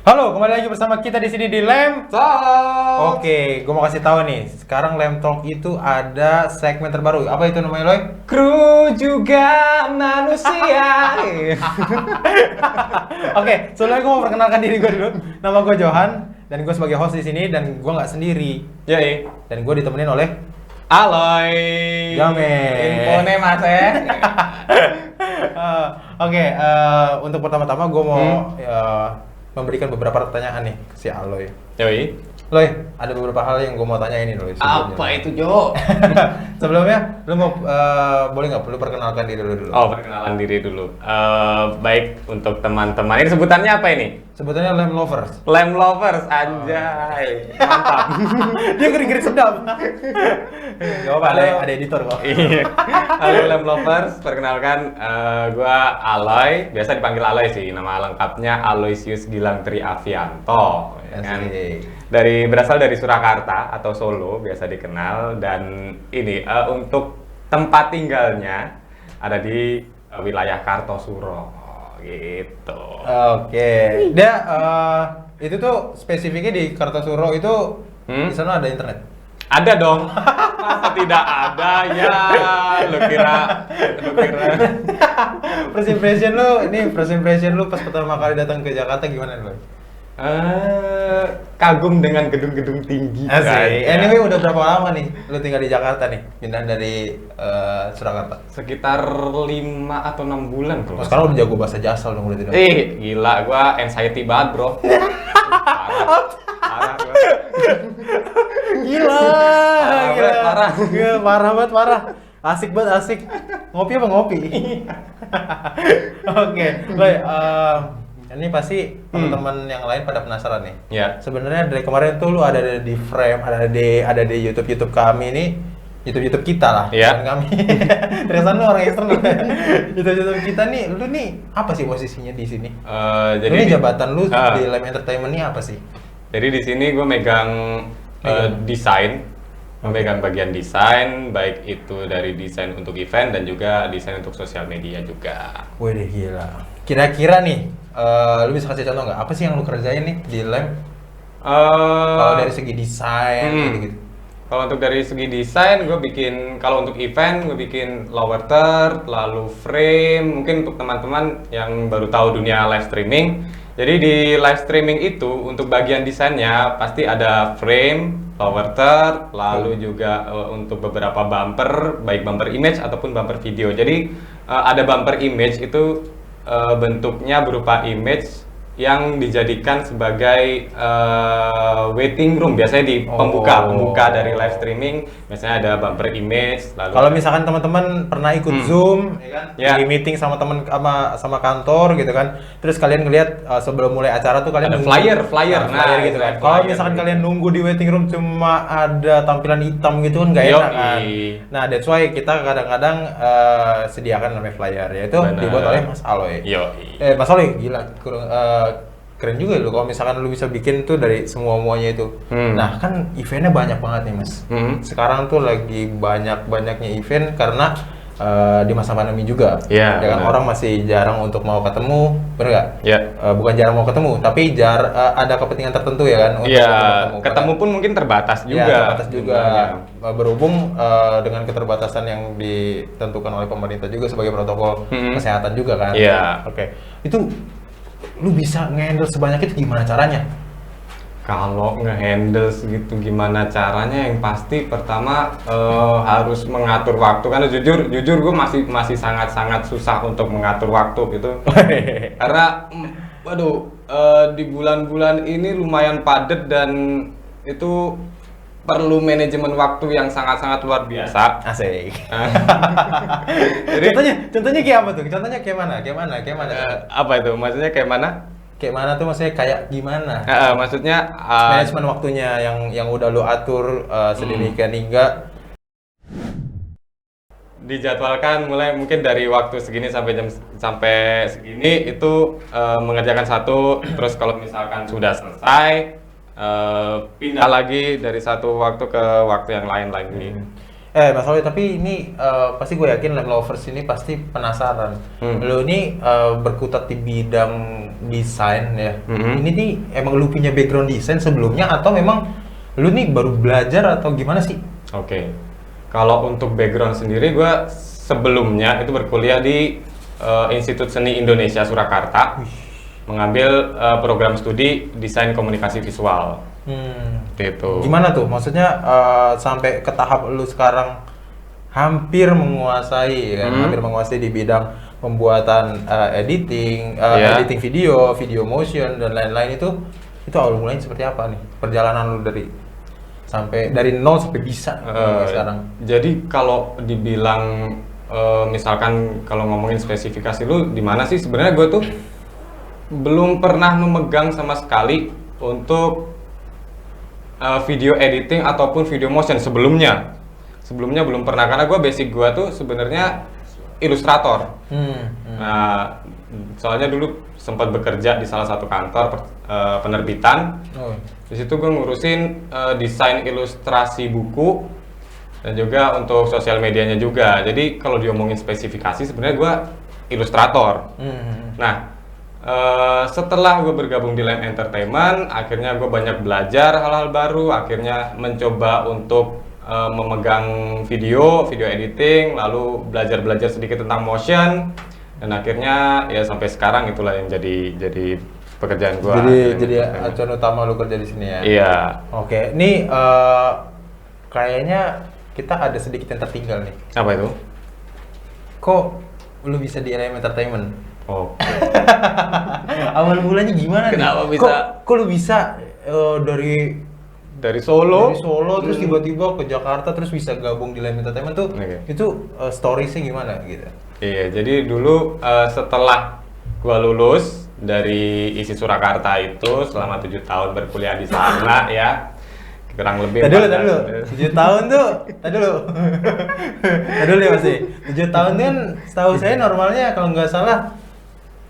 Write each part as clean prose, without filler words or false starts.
Halo, kembali lagi bersama kita di sini di Lem. Talk. Oke, gue mau kasih tahu nih. Sekarang Lem Talk itu ada segmen terbaru. Apa itu namanya, Loy? Kru juga manusia. Oke, sebelumnya gue mau perkenalkan diri gue dulu. Nama gue Johan dan gue sebagai host di sini dan gue nggak sendiri. Yoi. Dan gue ditemenin oleh Aloy. Jame. Infone mas ya. Oke, untuk pertama-tama gue mau memberikan beberapa pertanyaan nih ke si Aloy. Yoi. Loy, ada beberapa hal yang gue mau tanya ini Loy. Apa itu Jo? Sebelumnya, lu mau boleh nggak perlu perkenalkan diri lu dulu? Oh, perkenalan diri dulu. Baik untuk teman-teman. Ini sebutannya apa ini? Sebetulnya Lem Lovers. Lem lovers, anjay. Mantap. Dia ngeri-ngeri sedap. Gak apa-apa, ada editor kok. Iya. Halo Lem lovers, perkenalkan gua Aloy, biasa dipanggil Aloy sih. Nama lengkapnya Aloysius Gilang Triavianto. Ya kan? Berasal dari Surakarta atau Solo biasa dikenal, dan ini untuk tempat tinggalnya ada di wilayah Kartosuro gitu. Oke. Dia itu tuh spesifiknya di Kartosuro itu di sana ada internet. Ada dong. Masa tidak ada ya? Lu kira First impression lu pas pertama kali datang ke Jakarta gimana lu? Kagum dengan gedung-gedung tinggi. Asik. kan. Anyway, udah berapa lama nih lu tinggal di Jakarta nih? Pindah dari Surakarta. Sekitar 5 atau 6 bulan Oh, kalau. sekarang udah jago bahasa Jaksel dong berarti dong. Gila, gua anxiety banget, Bro. Parah gua. Gila, Parah. Gila, parah banget, parah. Asik banget, asik. Ngopi apa ngopi? Oke, baik. Ini pasti teman-teman yang lain pada penasaran nih. Ya. Sebenarnya dari kemarin tuh lu ada di frame, ada di YouTube kami nih. YouTube kita lah, Iya. bukan kami. Terusan lu orang eksternal. YouTube kita nih, lu nih apa sih posisinya di sini? Jadi Ini jabatan lu Ah. di Lem Entertainment ini apa sih? Jadi di sini gue megang desain, memegang bagian desain, baik itu dari desain untuk event dan juga desain untuk sosial media juga. Wih deh, gila. Kira-kira nih, lu bisa kasih contoh nggak? Apa sih yang lu kerjain nih di Lem? Kalau dari segi desain, gitu-gitu. Kalau untuk dari segi desain, gue bikin, kalau untuk event, gue bikin lower third, lalu frame. Mungkin untuk teman-teman yang baru tahu dunia live streaming. Jadi di live streaming itu, untuk bagian desainnya, pasti ada frame, lower third, lalu juga untuk beberapa bumper, baik bumper image ataupun bumper video. Jadi ada bumper image itu bentuknya berupa image yang dijadikan sebagai waiting room, biasanya di pembuka dari live streaming, biasanya ada bumper image. Lalu Kalau misalkan teman-teman pernah ikut Zoom, ya kan? Ya. Di meeting sama teman sama kantor gitu kan. Terus kalian ngelihat sebelum mulai acara tuh kalian Ada nunggu- flyer. Nah, Nah, gitu kan. flyer Kalau misalkan gitu. kalian nunggu di waiting room cuma ada tampilan hitam gitu kan nggak enak Yoi. kan. Nah, that's why kita kadang-kadang sediakan namanya flyer, yaitu Benar. dibuat oleh Mas Aloy. Yoi. Mas Aloy, gila, keren juga lu kalau misalkan lu bisa bikin tuh dari semua-muanya itu. Nah, kan eventnya banyak banget nih, Mas. Sekarang tuh lagi banyak-banyaknya event karena di masa pandemi juga. Iya, Ya kan, benar. orang masih jarang untuk mau ketemu, bener nggak? Ya. Bukan jarang mau ketemu, tapi ada kepentingan tertentu ya kan untuk Iya, ketemu. ketemu pun mungkin terbatas juga. Ya, terbatas juga. jumlahnya. Berhubung dengan keterbatasan yang ditentukan oleh pemerintah juga sebagai protokol kesehatan juga kan. Iya. Oke. Itu lu bisa nge-handle sebanyak itu gimana caranya? Kalau nge-handle segitu gimana caranya? Yang pasti pertama harus mengatur waktu, karena jujur gue masih sangat susah untuk mengatur waktu gitu. Karena waduh, di bulan-bulan ini lumayan padat dan itu perlu manajemen waktu yang sangat luar biasa. Asik. Jadi contohnya kayak apa tuh? Contohnya kayak mana? Kayak mana? apa itu? Maksudnya kayak mana? Kayak mana tuh maksudnya kayak gimana? Maksudnya Manajemen waktunya yang udah lu atur sedemikian hingga dijadwalkan mulai mungkin dari waktu segini sampai segini itu mengerjakan satu, terus kalau misalkan sudah selesai pindah lagi dari satu waktu ke waktu yang lain lagi. Mas Oli, tapi ini pasti gue yakin Lem Lovers ini pasti penasaran. Lo ini berkutat di bidang desain ya. Ini nih emang lu punya background desain sebelumnya atau memang lu nih baru belajar atau gimana sih? Oke. Kalau untuk background sendiri gue sebelumnya itu berkuliah di Institut Seni Indonesia Surakarta. Mengambil program studi desain komunikasi visual. Gitu. Gimana tuh? Maksudnya sampai ke tahap lu sekarang hampir menguasai kan? Hampir menguasai di bidang pembuatan editing, editing video, video motion dan lain-lain itu awal mulanya seperti apa nih? Perjalanan lu dari nol sampai bisa sekarang. Jadi kalau dibilang misalkan kalau ngomongin spesifikasi lu di mana sih, sebenarnya gue tuh belum pernah memegang sama sekali untuk video editing ataupun video motion sebelumnya belum pernah, karena gue basic gue tuh sebenarnya ilustrator. Nah, soalnya dulu sempat bekerja di salah satu kantor penerbitan. Di situ gue ngurusin desain ilustrasi buku dan juga untuk sosial medianya juga. Jadi kalau diomongin spesifikasi sebenarnya gue ilustrator. Nah, setelah gue bergabung di Lem Entertainment, akhirnya gue banyak belajar hal-hal baru, akhirnya mencoba untuk memegang video editing, lalu belajar sedikit tentang motion, dan akhirnya ya sampai sekarang itulah yang jadi pekerjaan gue. Jadi acuan utama lu kerja di sini ya? Iya. Oke, nih kayaknya kita ada sedikit yang tertinggal nih. Apa itu? Kok lu bisa di LM Entertainment? Oh. Awal mulanya gimana nih? Kenapa bisa? Kok lu bisa dari Solo terus tiba-tiba ke Jakarta terus bisa gabung di LM Entertainment tuh? Itu storiesnya gimana gitu? Iya, jadi dulu setelah gua lulus dari ISI Surakarta itu selama 7 tahun berkuliah di sana ya, kurang lebih. Tadi dulu 7 tahun tuh, tadi dulu ya masih 7 tahun kan setahu saya normalnya kalau nggak salah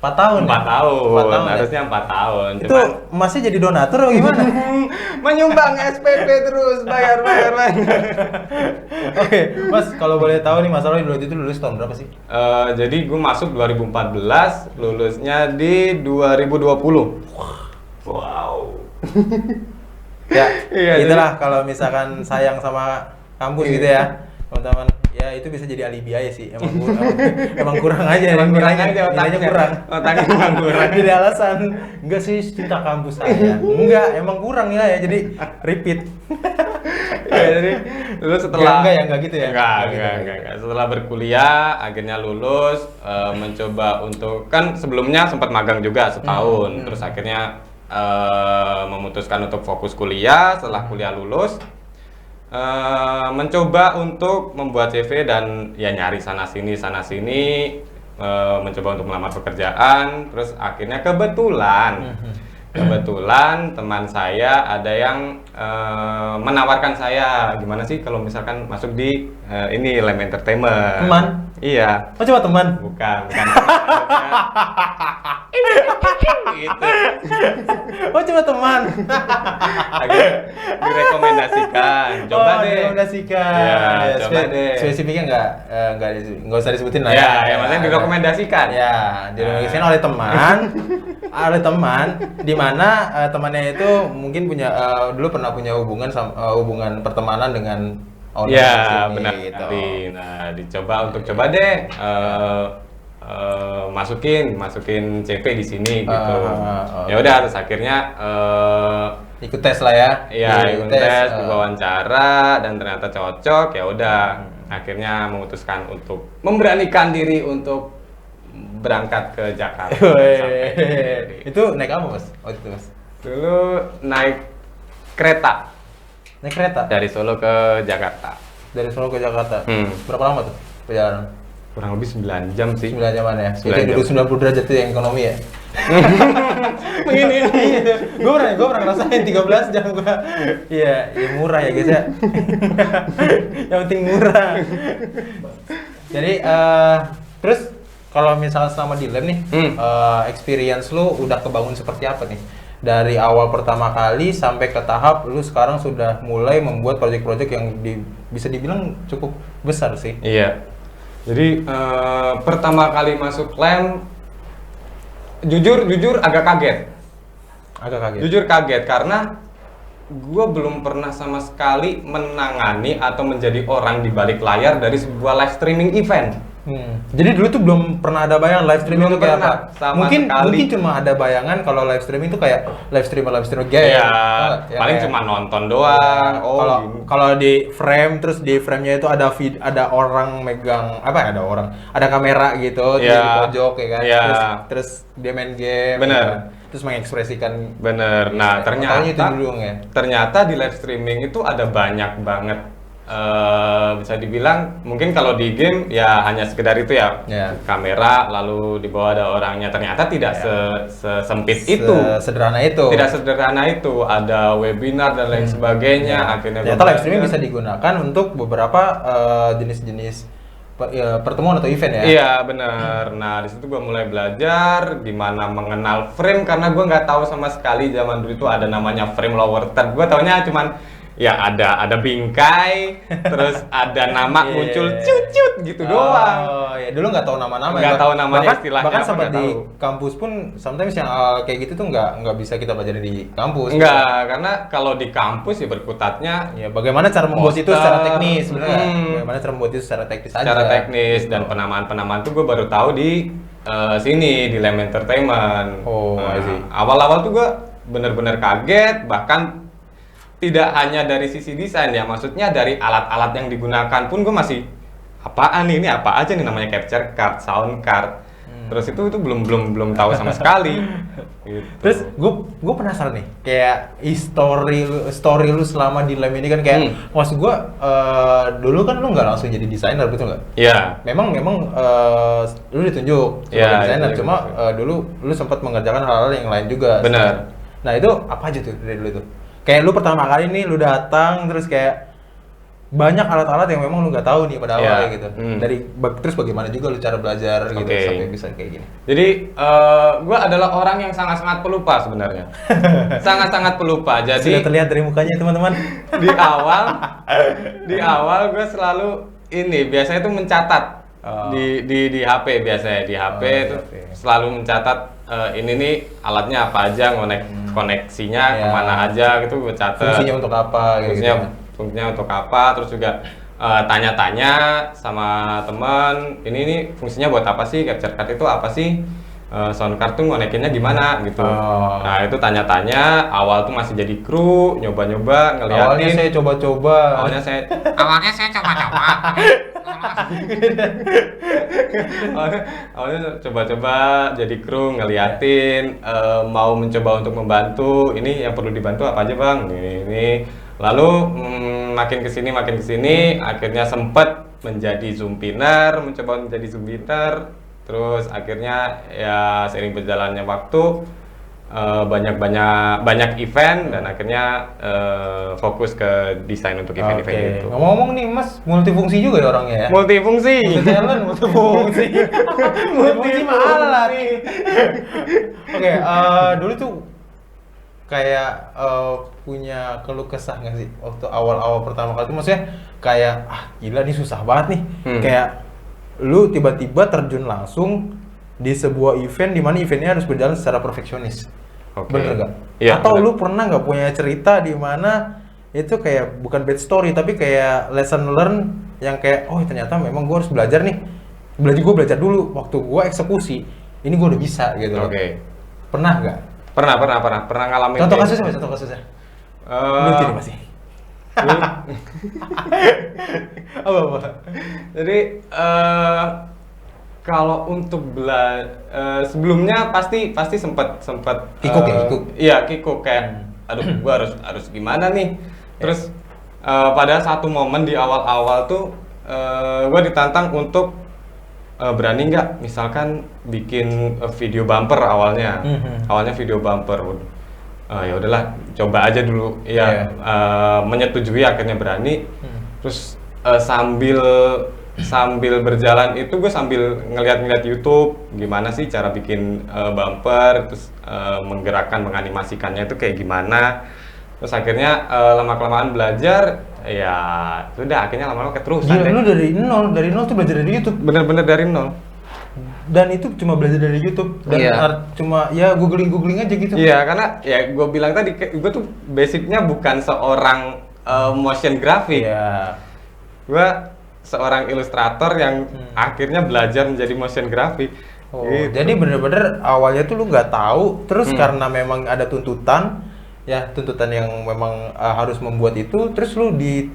4 tahun. 4 tahun, harusnya ya? 4 tahun. Itu masih jadi donatur atau gimana? Menyumbang SPP terus, bayar. Oke, Mas, kalau boleh tahu nih Mas Roy dulu itu lulus tahun berapa sih? Jadi gue masuk 2014, lulusnya di 2020. Wow. Ya, iya, itulah kalau misalkan sayang sama kampus gitu ya, teman-teman. Ya itu bisa jadi alibi aja sih. Emang kurang aja. Emang kurang aja nilainya kurang. Otaknya emang kurang. Jadi alasan enggak sih cinta kampus saya. Enggak, emang kurang nilai ya. Jadi repeat. Ya, jadi dulu setelah enggak gitu ya. Enggak. Setelah berkuliah akhirnya lulus, mencoba untuk, kan sebelumnya sempat magang juga setahun. Terus akhirnya memutuskan untuk fokus kuliah. Setelah kuliah lulus, mencoba untuk membuat CV dan ya nyari sana sini, mencoba untuk melamar pekerjaan. Terus akhirnya kebetulan teman saya ada yang menawarkan saya, gimana sih kalau misalkan masuk di ini Lem Entertainment. Teman? Iya. Oh cuma teman? Bukan. Gitu. Oh cuma teman. Direkomendasikan. Coba deh. Direkomendasikan. Ya, coba deh. Spesifiknya nggak usah disebutin lah ya. Ya, maksudnya direkomendasikan. Ya, direkomendasikan oleh teman, di mana temannya itu mungkin punya dulu pernah punya hubungan pertemanan dengan owner ya, sini, benar gitu. Nah, coba deh masukin CV di sini gitu. Ya udah, terus akhirnya ikut tes lah ya. Iya, ikut tes, wawancara dan ternyata cocok. Ya udah, akhirnya memutuskan untuk memberanikan diri untuk berangkat ke Jakarta. Itu naik apa Mas? Waktu itu Mas? Dulu naik kereta. Naik kereta? Dari Solo ke Jakarta. Dari Solo ke Jakarta? Berapa lama tuh perjalanan? Kurang lebih 9 jam sih. 9 jaman ya? 9 itu duduk 90 derajat tuh yang ekonomi ya? Begini. Gue pernah ngerasain 13 jam gue. Iya, murah ya guys ya. Yang penting murah. Jadi, terus kalau misalnya selama di Lem nih, experience lu udah kebangun seperti apa nih? Dari awal pertama kali sampai ke tahap lu sekarang sudah mulai membuat project-project yang bisa dibilang cukup besar sih. Iya. Jadi pertama kali masuk Lem jujur agak kaget. Agak kaget. Jujur kaget karena gue belum pernah sama sekali menangani atau menjadi orang di balik layar dari sebuah live streaming event. Jadi dulu tuh belum pernah ada bayangan live streaming itu kayak apa? Mungkin cuma ada bayangan kalau live streaming itu kayak live streamer game. Iya, paling cuma nonton doang. Kalau di frame, terus di frame-nya itu ada orang megang ada kamera gitu di pojok ya kan. Terus dia main game. Bener. Gitu, terus mengekspresikan. Bener. Nah, ternyata di live streaming itu ada banyak banget. Bisa dibilang mungkin kalau di game ya hanya sekedar itu ya, kamera lalu di bawah ada orangnya. Ternyata tidak sesempit itu, tidak sederhana itu, ada webinar dan lain sebagainya. Akhirnya ternyata live streaming bisa digunakan untuk beberapa jenis-jenis pertemuan atau event ya. Iya benar. Nah di situ gue mulai belajar gimana mengenal frame karena gue nggak tahu sama sekali zaman dulu itu ada namanya frame lower third. Gue taunya cuman ya ada bingkai, terus ada nama muncul cut gitu doang. Oh ya dulu nggak tahu nama-nama. Nggak tahu namanya istilahnya. Bahkan sempat di kampus pun, sometimes yang kayak gitu tuh nggak bisa kita pelajari di kampus. Nggak, karena kalau di kampus ya berkutatnya. Ya bagaimana cara membuat itu secara teknis sebenarnya. Bagaimana cara membuat itu secara teknis aja. Secara teknis dan penamaan tuh gue baru tahu di sini di Lem Entertainment. Awal-awal tuh gue bener-bener kaget, bahkan tidak hanya dari sisi desain ya, maksudnya dari alat-alat yang digunakan pun gue masih apaan nih, ini apa aja nih namanya capture card, sound card. Terus itu belum tahu sama sekali. Gitu. Terus gue penasaran nih, kayak story lu selama di Lem ini kan kayak maksud gue dulu kan lu nggak langsung jadi desainer, betul nggak? Iya. Memang lu ditunjuk sebagai desainer, cuma dulu lu sempat mengerjakan hal-hal yang lain juga. Benar. Nah itu apa aja tuh dari dulu tuh? Kayak lu pertama kali nih lu datang terus kayak banyak alat-alat yang memang lu nggak tahu nih pada awalnya gitu. Terus bagaimana juga lu cara belajar gitu sampai bisa kayak gini. Jadi gue adalah orang yang sangat-sangat pelupa sebenarnya. Sangat-sangat pelupa. Jadi sudah terlihat dari mukanya teman-teman. Di awal gue selalu biasanya tuh mencatat di HP biasanya di HP itu selalu mencatat ini nih alatnya apa aja, koneksinya kemana aja gitu gue catat. Fungsinya untuk apa? Fungsinya untuk apa? Terus juga tanya-tanya sama teman, ini nih fungsinya buat apa sih? Capture card itu apa sih? Sound card tuh konekinnya gimana gitu. Nah itu tanya-tanya. Awal tuh masih jadi kru, nyoba-nyoba ngeliatin. Awalnya saya coba-coba. Awalnya saya coba-coba jadi kru ngeliatin, mau mencoba untuk membantu. Ini yang perlu dibantu apa aja bang? Ini. Lalu makin kesini, akhirnya sempat menjadi zoom pinner, mencoba menjadi zoom pinner. Terus akhirnya ya seiring berjalannya waktu banyak event dan akhirnya fokus ke desain untuk event-event itu. Ngomong-ngomong nih Mas, multifungsi juga ya orangnya ya? Multifungsi. Multifungsi. Multifungsi malah. Oke, dulu tuh kayak punya keluh kesah nggak sih waktu awal-awal pertama kali itu, maksudnya kayak gila nih susah banget nih, kayak lu tiba-tiba terjun langsung di sebuah event di mana eventnya harus berjalan secara perfeksionis. Bener nggak? Ya, atau lu pernah nggak punya cerita di mana itu kayak bukan bad story tapi kayak lesson learn yang kayak ternyata memang gue harus belajar nih, gue belajar dulu waktu gue eksekusi ini gue udah bisa gitu loh. Pernah nggak? Pernah ngalamin. Contoh kasusnya. Lucu nih masih. Apa? Jadi kalau untuk sebelumnya pasti sempat kikuk. Iya, kikuk kayak aduh gua harus gimana nih. Terus pada satu momen di awal-awal tuh gua ditantang untuk berani nggak misalkan bikin video bumper awalnya. Awalnya video bumper. Ya udahlah, coba aja dulu. Menyetujui akhirnya berani. Terus sambil berjalan itu gue sambil ngeliat YouTube gimana sih cara bikin bumper, terus menganimasikannya itu kayak gimana. Terus akhirnya lama-kelamaan belajar, ya sudah akhirnya lama-lama keterusan. Gila, lu dari nol tuh belajar dari YouTube? Bener-bener dari nol. Dan itu cuma belajar dari YouTube dan cuma ya googling aja gitu. Iya, karena ya gue bilang tadi, gue tuh basicnya bukan seorang motion graphic. Iya. Gue seorang ilustrator yang akhirnya belajar menjadi motion graphic. Oh, gitu. jadi bener-bener awalnya tuh lu nggak tahu, terus karena memang ada tuntutan yang memang harus membuat itu, terus lu di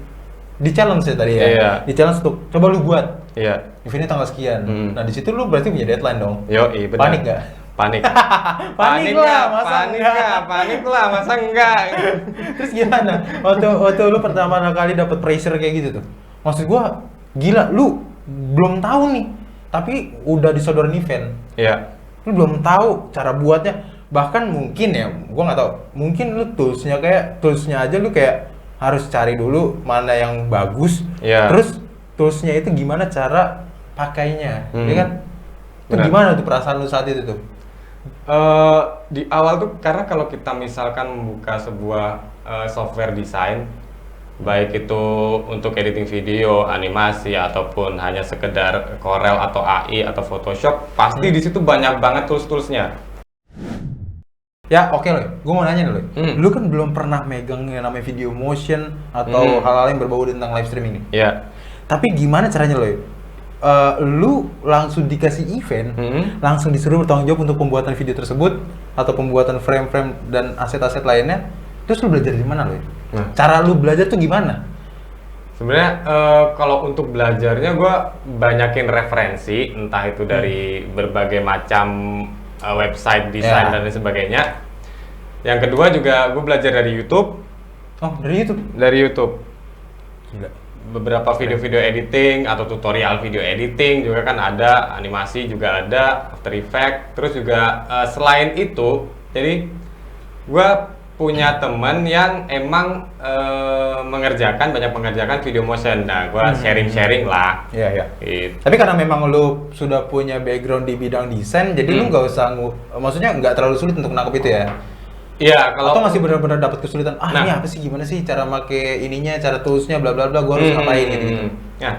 challenge ya tadi ya. Iya. Di challenge untuk coba lu buat. Iya. Eventnya tanggal sekian. Nah di situ lu berarti punya deadline dong. Iya benar. Panik nggak? Panik. Panik lah, masa enggak? Terus gimana? Waktu lu pertama kali dapet pressure kayak gitu tuh. Maksud gua, gila lu belum tahu nih, tapi udah disodorin event. Iya. Lu belum tahu cara buatnya. Bahkan mungkin ya, gua nggak tahu. Mungkin lu toolsnya aja lu kayak harus cari dulu mana yang bagus. Iya. Terus toolsnya itu gimana cara pakainya, ya kan? Itu Benar. gimana tuh perasaan lu saat itu tuh? Di awal tuh karena kalau kita misalkan membuka sebuah software desain, baik itu untuk editing video, animasi ataupun hanya sekedar Corel atau AI atau Photoshop, pasti di situ banyak banget tools-toolsnya. Ya oke loh, gue mau nanya dulu. Lu kan belum pernah megang yang namanya video motion atau hal-hal yang berbau tentang live streaming nih. Iya. Tapi gimana caranya loh? Lu langsung dikasih event, langsung disuruh bertanggung jawab untuk pembuatan video tersebut atau pembuatan frame-frame dan aset-aset lainnya. Terus lu belajar di mana loh? Cara lu belajar tuh gimana? Sebenarnya kalau untuk belajarnya gue banyakin referensi, entah itu dari berbagai macam website desain dan lain sebagainya. Yang kedua juga gue belajar dari YouTube. Oh, dari YouTube? Dari YouTube. Gila. Beberapa video-video editing atau tutorial video editing juga kan ada, animasi juga ada, After Effects. Terus juga selain itu, jadi gue punya teman yang emang banyak mengerjakan video motion. Nah, gue sharing-sharing lah. Iya. Gitu. Tapi karena memang lu sudah punya background di bidang desain, jadi lu nggak usah maksudnya nggak terlalu sulit untuk nangkep itu ya? Iya, kalau atau masih benar-benar dapat kesulitan. Ini apa sih, gimana sih cara make ininya, cara toolsnya, bla bla bla, gue harus ngapain gitu. Ya,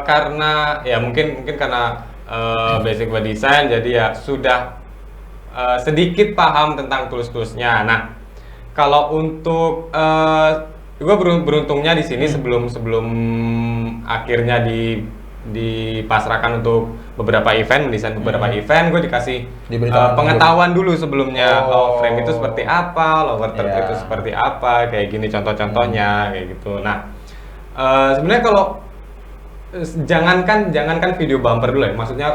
karena ya mungkin karena basic buat desain, jadi ya sudah sedikit paham tentang tools-toolsnya. Nah, kalau untuk gue beruntungnya di sini sebelum akhirnya dipasrahkan untuk beberapa event, mendesain beberapa event, gue dikasih pengetahuan dulu sebelumnya. Frame itu seperti apa, lower third itu seperti apa, kayak gini contoh-contohnya, kayak gitu. Nah, sebenarnya kalau jangankan video bumper dulu ya, maksudnya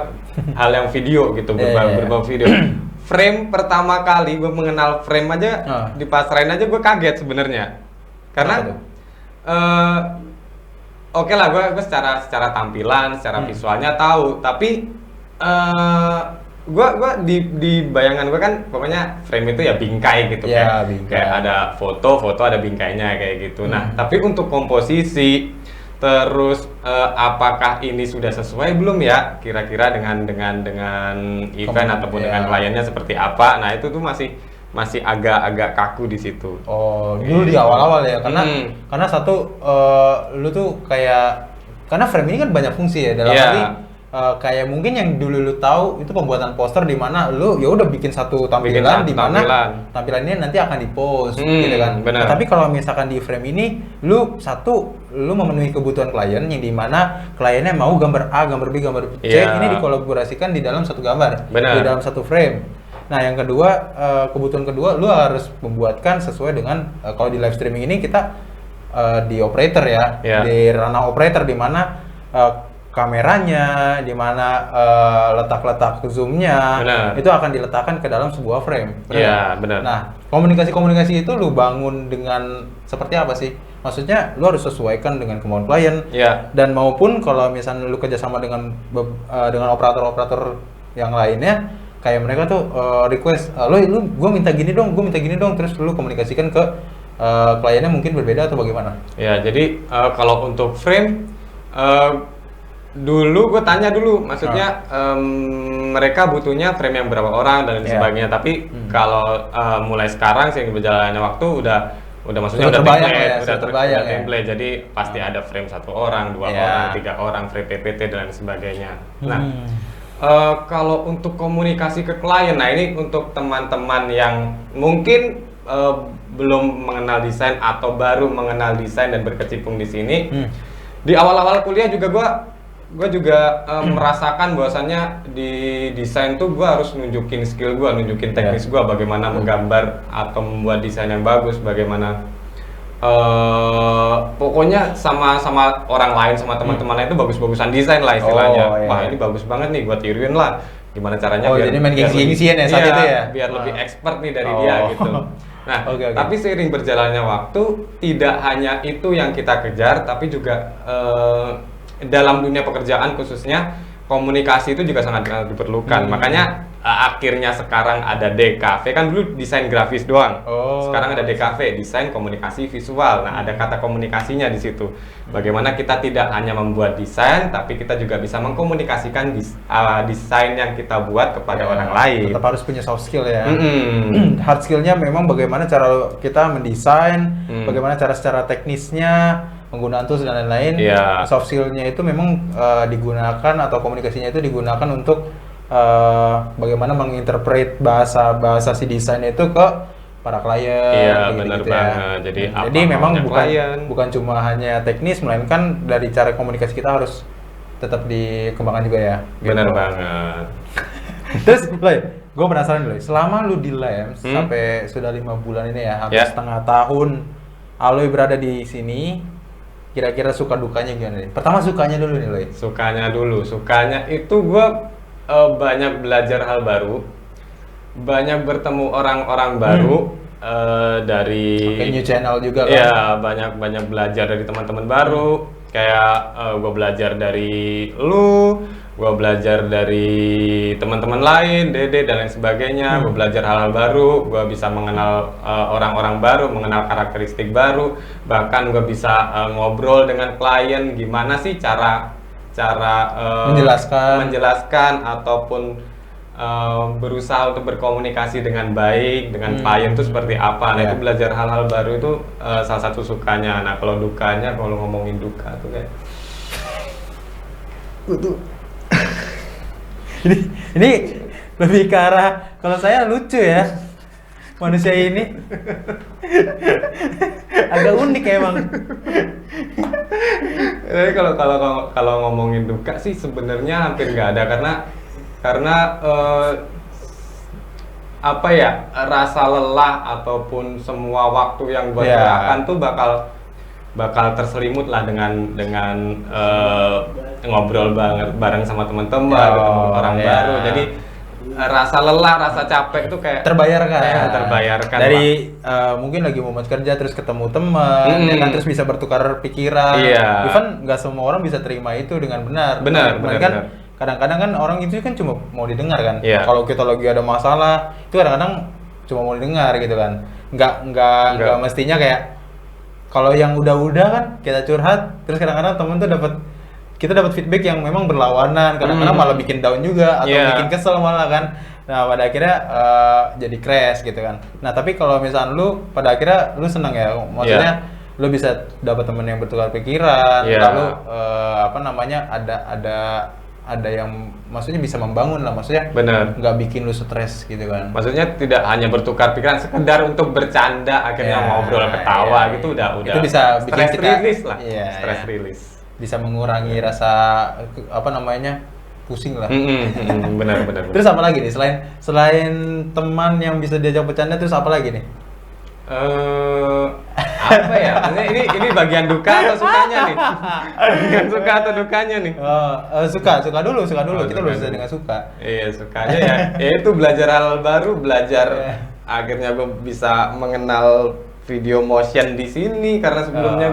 hal yang video gitu, berbau video. Frame pertama kali gue mengenal frame aja, dipasrahin aja gue kaget sebenarnya, karena oke lah, gue secara tampilan, secara visualnya tahu, tapi gue di bayangan gue kan pokoknya frame itu ya bingkai gitu kan, kayak ada foto ada bingkainya kayak gitu. Nah, tapi untuk komposisi terus apakah ini sudah sesuai belum ya kira-kira dengan event ataupun dengan kliennya seperti apa? Nah, itu tuh masih agak kaku di situ. Oh, dulu di awal-awal ya, karena satu lu tuh karena frame ini kan banyak fungsi ya, dalam arti kayak mungkin yang dulu lu tahu itu pembuatan poster di mana lu ya udah bikin satu tampilan di mana tampilan ini nanti akan dipost gitu kan. Nah, tapi kalau misalkan di frame ini lu memenuhi kebutuhan klien yang di mana kliennya mau gambar A, gambar B, gambar C ini dikolaborasikan di dalam satu gambar, di dalam satu frame. Nah, yang kedua, kebutuhan kedua, lu harus membuatkan sesuai dengan kalau di live streaming ini kita di operator ya, di ranah operator di mana kameranya, di mana letak-letak zoomnya, itu akan diletakkan ke dalam sebuah frame. Iya, benar. Nah, komunikasi itu lu bangun dengan seperti apa sih? Maksudnya lu harus sesuaikan dengan kemauan klien, dan maupun kalau misalnya lu kerjasama dengan operator-operator yang lainnya, kayak mereka tuh request, gue minta gini dong, terus lu komunikasikan ke kliennya mungkin berbeda atau bagaimana? Ya, jadi kalau untuk frame, dulu gue tanya dulu, maksudnya mereka butuhnya frame yang berapa orang dan sebagainya. Tapi kalau mulai sekarang sih berjalannya waktu udah maksudnya udah template, jadi pasti ada frame 1 orang, 2 orang, 3 orang, frame PPT dan sebagainya. Nah, Kalau untuk komunikasi ke klien, nah ini untuk teman-teman yang mungkin belum mengenal desain atau baru mengenal desain dan berkecimpung di sini. Di awal-awal kuliah juga gue juga merasakan bahwasannya di desain tuh gue harus nunjukin skill gue, nunjukin teknis gue, bagaimana menggambar atau membuat desain yang bagus, bagaimana pokoknya sama orang lain, sama teman-teman lain itu bagus-bagusan desain lah istilahnya. Wah ini bagus banget nih, buat tiruin lah. Gimana caranya biar jadi main gengsi-gengsian ya saat itu ya? Biar lebih expert nih dari dia gitu. Nah, tapi seiring berjalannya waktu, tidak hanya itu yang kita kejar, tapi juga dalam dunia pekerjaan khususnya komunikasi itu juga sangat diperlukan. Makanya akhirnya sekarang ada DKV, kan dulu desain grafis doang. Sekarang ada DKV, desain komunikasi visual. Nah, ada kata komunikasinya di situ. Bagaimana kita tidak hanya membuat desain, tapi kita juga bisa mengkomunikasikan desain yang kita buat kepada orang lain. Tetap harus punya soft skill ya. Hard skillnya memang bagaimana cara kita mendesain, bagaimana cara secara teknisnya, penggunaan tools dan lain-lain. Soft skillnya itu memang digunakan atau komunikasinya itu digunakan untuk bagaimana menginterpret bahasa si desain itu ke para klien. Benar gitu banget. Ya. Jadi memang bukan cuma hanya teknis, melainkan dari cara komunikasi kita harus tetap dikembangkan juga ya. Benar banget. Terus, Loy, gue penasaran Loy, selama lu di LEMS sampai sudah 5 bulan ini ya, hampir setengah tahun, Aloy berada di sini. Kira-kira suka dukanya gimana nih? Pertama sukanya dulu nih Loy. Sukanya itu gue banyak belajar hal baru, banyak bertemu orang-orang baru dari new channel juga kan? Ya, banyak belajar dari teman-teman baru. Kayak gue belajar dari lu, gue belajar dari teman-teman lain, Dede dan lain sebagainya. Gue belajar hal-hal baru, gue bisa mengenal orang-orang baru, mengenal karakteristik baru. Bahkan gue bisa ngobrol dengan klien, gimana sih cara menjelaskan ataupun berusaha untuk berkomunikasi dengan baik dengan klien itu seperti apa. Nah itu belajar hal-hal baru itu salah satu sukanya. Nah kalau dukanya, kalau ngomongin duka tuh kayak ini lebih ke arah, kalau saya lucu ya manusia ini. Agak unik emang. Jadi kalau ngomongin duka sih sebenarnya hampir nggak ada, karena apa ya, rasa lelah ataupun semua waktu yang gue kerahkan tuh bakal terselimut lah dengan ngobrol bareng sama teman-teman, ketemu orang baru. Jadi rasa lelah, rasa capek itu kayak terbayarkan dari mungkin lagi momen kerja terus ketemu teman, ya kan, terus bisa bertukar pikiran. Even nggak semua orang bisa terima itu dengan benar. Kan kadang-kadang kan orang itu kan cuma mau didengar kan. Kalau kita lagi ada masalah itu kadang-kadang cuma mau didengar gitu kan. Nggak mestinya kayak kalau yang udah kan kita curhat, terus kadang-kadang temen tuh kita dapat feedback yang memang berlawanan, kadang-kadang malah bikin down juga atau bikin kesel malah kan. Nah pada akhirnya jadi crash gitu kan. Nah tapi kalau misalnya lu pada akhirnya lu seneng ya, maksudnya lu bisa dapat temen yang bertukar pikiran, lalu ada yang maksudnya bisa membangun lah, maksudnya nggak bikin lu stres gitu kan. Maksudnya tidak hanya bertukar pikiran, sekedar untuk bercanda, akhirnya ngobrol ketawa gitu udah itu bisa bikin stress kita release lah. Stress release. Bisa mengurangi rasa pusing lah. Benar. Terus apa lagi nih selain teman yang bisa diajak bercanda, terus apa lagi nih? Apa ya? Ini bagian duka atau sukanya nih? Bagian suka atau dukanya nih? Suka dulu. Kita belum selesai dengan suka. Iya, sukanya ya itu belajar hal baru, akhirnya gue bisa mengenal video motion di sini, karena sebelumnya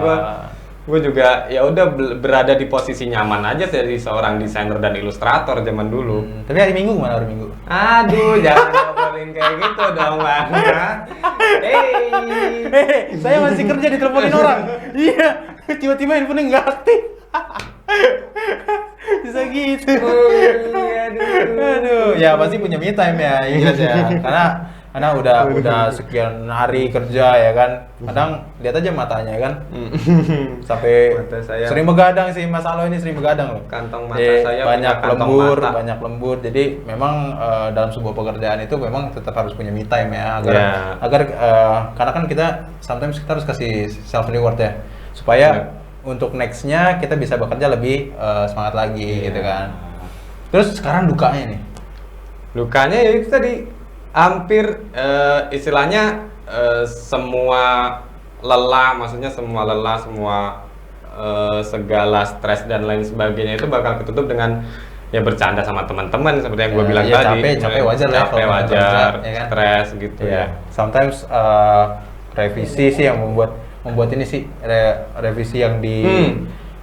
gue juga ya udah berada di posisi nyaman aja jadi seorang desainer dan ilustrator zaman dulu. Tapi hari Minggu gimana hari Minggu? Aduh, jangan ngobrolin kayak gitu dong, Bang. Saya masih kerja diteleponin orang. Iya, tiba-tiba handphonenya nggak aktif. Bisa gitu. Aduh. Ya pasti punya me time ya, Inggris ya. Karena Karena udah sekian hari kerja ya kan. Kadang lihat aja matanya kan. Sampai Mata saya. sering begadang sih Mas Alo ini sering begadang loh. Kantong mata Jadi, saya banyak punya kantong lembur, mata. banyak lembur. Jadi memang dalam sebuah pekerjaan itu memang tetap harus punya me time ya agar karena kan kita sometimes kita harus kasih self reward ya supaya untuk nextnya kita bisa bekerja lebih semangat lagi gitu kan. Terus sekarang dukanya nih. Dukanya ya itu tadi hampir istilahnya semua lelah, maksudnya semua lelah, semua segala stres dan lain sebagainya itu bakal ketutup dengan ya bercanda sama teman-teman seperti yang gue bilang tadi. Capek wajar lah. Capek wajar, ya kan? stres gitu ya. Sometimes revisi sih yang membuat ini sih revisi yang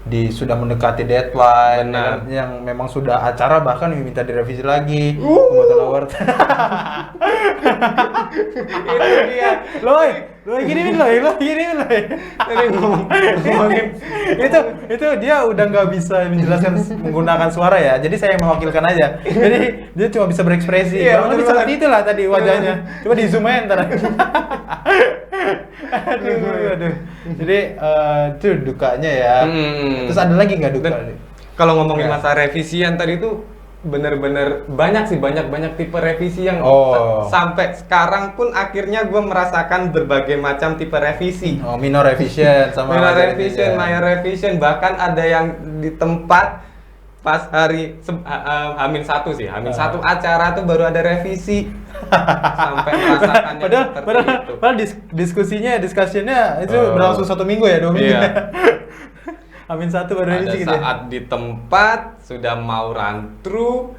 sudah mendekati deadline yang memang sudah acara bahkan minta direvisi lagi pembuatan award. Itu dia. Lo gini Tadi ngomongin itu dia udah nggak bisa menjelaskan menggunakan suara ya, jadi saya yang mewakilkan aja. Jadi dia cuma bisa berekspresi. Iya, Kurang lebih seperti itulah tadi wajahnya. Coba di zoom aja ntar. aduh. Jadi itu dukanya ya. Terus ada lagi nggak duka? Kalau ngomongin masa revisian tadi itu bener-bener banyak tipe revisi yang sampai sekarang pun akhirnya gue merasakan berbagai macam tipe revisi. Minor revision sama minor revision, minor revision, bahkan ada yang di tempat pas hari Hamin satu acara tuh baru ada revisi. Sampai merasakannya padahal diskusinya itu berlangsung 1 minggu ya, 2 minggu. Iya. Amin 1 baru revisi gitu. Saat di tempat sudah mau run through,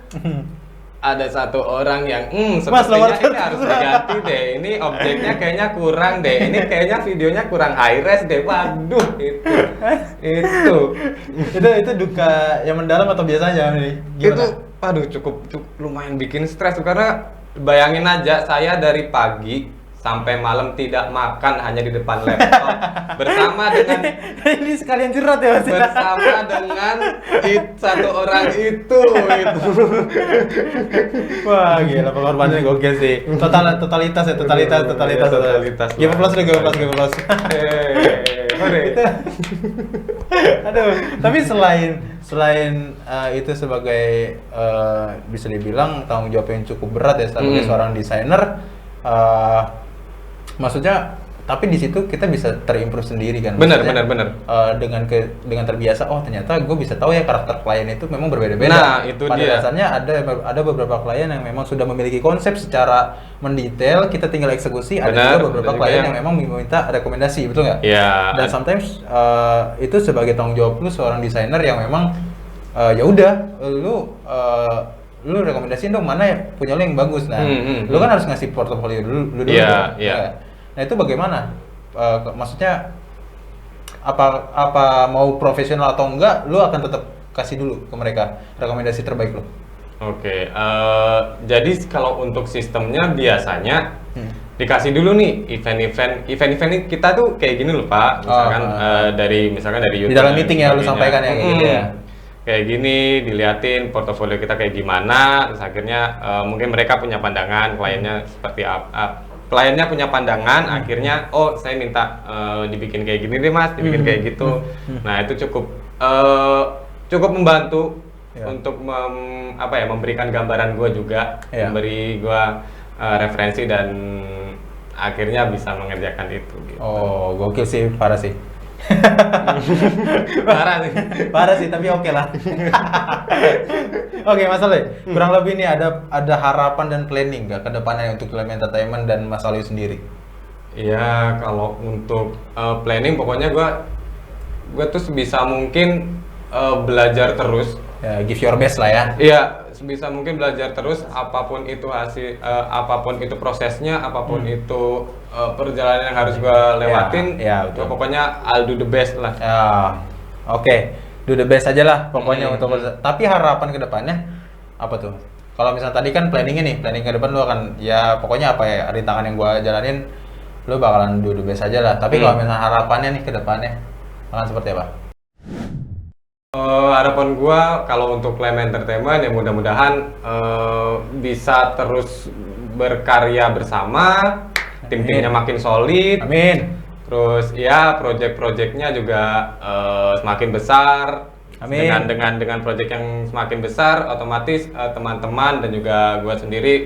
ada satu orang yang sepertinya ini harus diganti deh. Ini objeknya kayaknya kurang deh. Ini kayaknya videonya kurang high res deh. Waduh, itu duka yang mendalam atau biasanya nih? Gimana? Itu aduh cukup lumayan bikin stres karena bayangin aja saya dari pagi sampai malam tidak makan hanya di depan laptop bersama dengan ini sekalian curhat ya Mas. Bersama dengan satu orang itu. Wah gila pengorbanannya gokil sih. Totalitas. Give applause. Aduh, tapi selain itu sebagai bisa dibilang tanggung jawab yang cukup berat ya sebagai seorang desainer, maksudnya tapi di situ kita bisa terimprove sendiri kan. Benar. Dengan terbiasa, ternyata gue bisa tahu ya karakter klien itu memang berbeda-beda. Nah, itu pada dia. dasarnya ada beberapa klien yang memang sudah memiliki konsep secara mendetail, kita tinggal eksekusi. Ada juga beberapa klien yang memang meminta rekomendasi, betul nggak? Iya. Dan sometimes itu sebagai tanggung jawab lu seorang desainer yang memang ya udah lu rekomendasiin dong mana ya punya lu yang bagus. Nah, lu kan harus ngasih portofolio dulu. Iya. Nah, itu bagaimana? Maksudnya apa mau profesional atau enggak, lu akan tetap kasih dulu ke mereka rekomendasi terbaik lu. Oke, jadi kalau untuk sistemnya biasanya dikasih dulu nih event ini kita tuh kayak gini loh Pak, misalkan dari YouTube. Di dalam meeting ya lu sampaikan ya kayak gitu ya. Kayak gini, diliatin portofolio kita kayak gimana, terus akhirnya mungkin mereka punya pandangan, kliennya seperti apa. Kliennya punya pandangan, akhirnya saya minta dibikin kayak gini deh Mas, dibikin kayak gitu. Nah, itu cukup membantu untuk memberikan gambaran gue juga, memberi gue referensi dan akhirnya bisa mengerjakan itu gitu. Gokil sih, parah sih. Parah sih, tapi oke lah. Oke, Mas Ale, kurang lebih ini ada harapan dan planning nggak ke depannya untuk film entertainment dan Mas Ale sendiri? Iya, kalau untuk planning pokoknya gue tuh sebisa mungkin belajar terus. Ya, give your best lah ya. Iya, sebisa mungkin belajar terus, apapun itu apapun itu prosesnya, apapun itu perjalanan yang harus gue lewatin. Pokoknya I'll do the best lah. Oke. Do the best aja lah pokoknya tapi harapan ke depannya apa tuh? Kalau misalnya tadi kan planning ke depan lu akan ya pokoknya apa ya rintangan yang gua jalanin lu bakalan do the best aja lah. Tapi kalau misalnya harapannya nih ke depannya akan seperti apa? Harapan gua kalau untuk Claim Entertainment ya mudah-mudahan bisa terus berkarya bersama, tim-timnya makin solid. Amin. Terus ya project-projectnya juga semakin besar. Amin. Dengan project yang semakin besar, otomatis teman-teman dan juga gue sendiri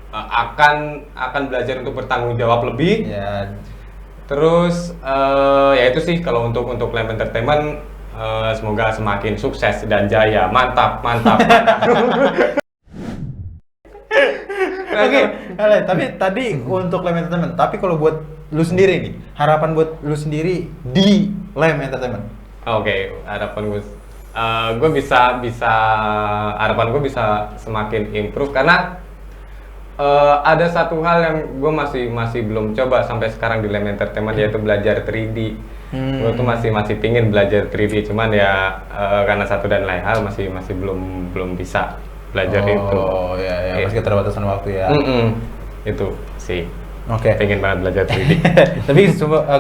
akan belajar untuk bertanggung jawab lebih. Ya. Terus ya itu sih kalau untuk Lem Entertainment, semoga semakin sukses dan jaya. Mantap. Oke, tapi tadi untuk Lem Entertainment. Tapi kalau buat lu sendiri nih, harapan buat lu sendiri di Lem Entertainment. Oke, harapan gue harapan gue bisa semakin improve karena ada satu hal yang gue masih belum coba sampai sekarang di Lem Entertainment, yaitu belajar 3D. Gue tuh masih pingin belajar 3D, cuman ya karena satu dan lain hal masih belum bisa belajar itu. Oh ya, masih keterbatasan waktu ya. Itu sih. Oke. Pengen banget belajar 3D. Tapi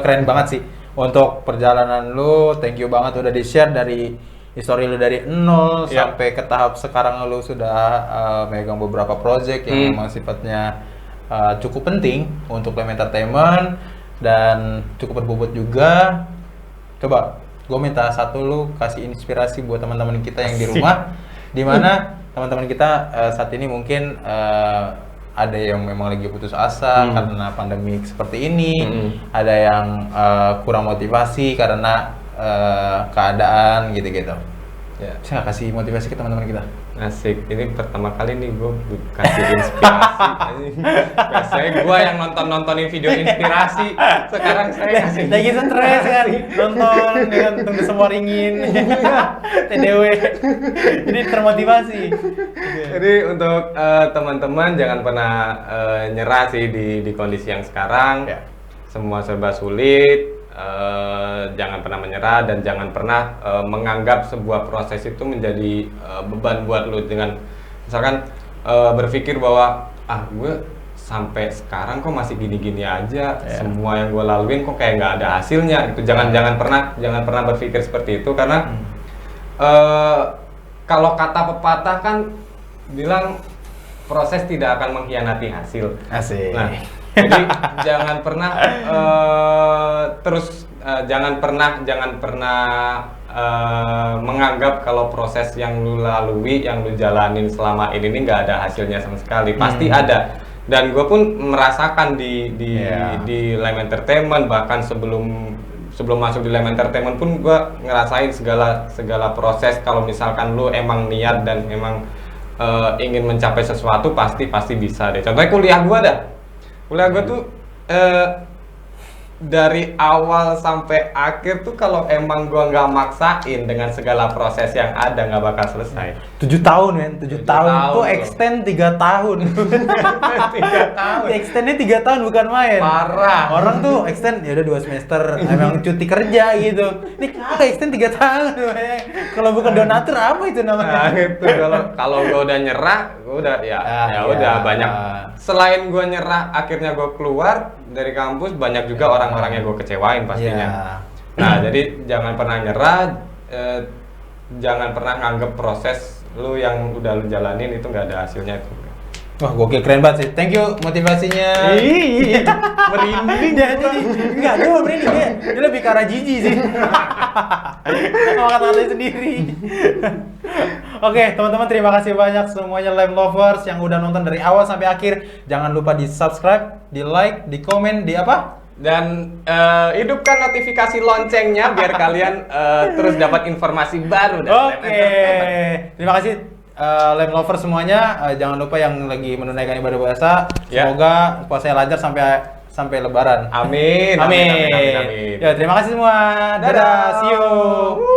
keren banget sih untuk perjalanan lu. Thank you banget udah di-share dari histori lu dari nol sampai ke tahap sekarang lu sudah megang beberapa project yang memang sifatnya cukup penting untuk Lem Entertainment dan cukup berbobot juga. Coba gue minta satu, lu kasih inspirasi buat teman-teman kita yang di rumah, di mana teman-teman kita saat ini mungkin ada yang memang lagi putus asa karena pandemi seperti ini, ada yang kurang motivasi karena keadaan gitu-gitu. Ya. Bisa nggak kasih motivasi ke teman-teman kita? Asik, ini pertama kali nih gue kasih inspirasi. Biasanya gue yang nontonin video inspirasi, sekarang saya kasih. Lagi stres kan, nonton dengan tunggu semua ringin, TDW, jadi termotivasi. Jadi untuk teman-teman jangan pernah nyerah sih di kondisi yang sekarang. Semua serba sulit. Jangan pernah menyerah dan jangan pernah menganggap sebuah proses itu menjadi beban buat lu, dengan misalkan berpikir bahwa gue sampai sekarang kok masih gini-gini aja, semua yang gue laluin kok kayak nggak ada hasilnya gitu. Jangan pernah berpikir seperti itu, karena kalau kata pepatah kan bilang proses tidak akan mengkhianati hasil. Asik. Nah, jadi jangan pernah jangan pernah menganggap kalau proses yang lu lalui, yang lu jalanin selama ini nggak ada hasilnya sama sekali. Pasti ada. Dan gue pun merasakan di Lem Entertainment, bahkan sebelum masuk di Lem Entertainment pun gue ngerasain segala proses. Kalau misalkan lu emang niat dan emang ingin mencapai sesuatu, pasti bisa deh. Contohnya kuliah gue tuh dari awal sampai akhir tuh kalau emang gue nggak maksain dengan segala proses yang ada, nggak bakal selesai. 7 tahun men, 7 tahun tuh extend 3 tahun. 3 tahun. Extendnya 3 tahun bukan main. Parah. Orang tuh extend ya udah 2 semester, emang cuti kerja gitu. Ini kagak extend 3 tahun. Kalau bukan donatur apa itu namanya? Nah, itu kalau gue udah nyerah, gue udah udah banyak. Selain gue nyerah, akhirnya gue keluar dari kampus, banyak juga orang-orang yang gue kecewain pastinya. Nah, jadi jangan pernah nyerah, jangan pernah nganggep proses lu yang udah lu jalanin itu nggak ada hasilnya itu. Wah, gokil, keren banget sih. Thank you motivasinya. Merinding dia jadi. Enggak, dia mau merinding dia lebih ke arah jijik sih. Sama kata-katanya sendiri. Oke, teman-teman, terima kasih banyak semuanya Lem Lovers yang udah nonton dari awal sampai akhir. Jangan lupa di subscribe, di like, di komen, di apa? Dan hidupkan notifikasi loncengnya biar kalian terus dapat informasi baru dari Lem Entertainment. Terima kasih Lem Lovers semuanya. Jangan lupa yang lagi menunaikan ibadah puasa, semoga puasanya lancar sampai Lebaran. Amin. Ya, terima kasih semua. Dadah. See you.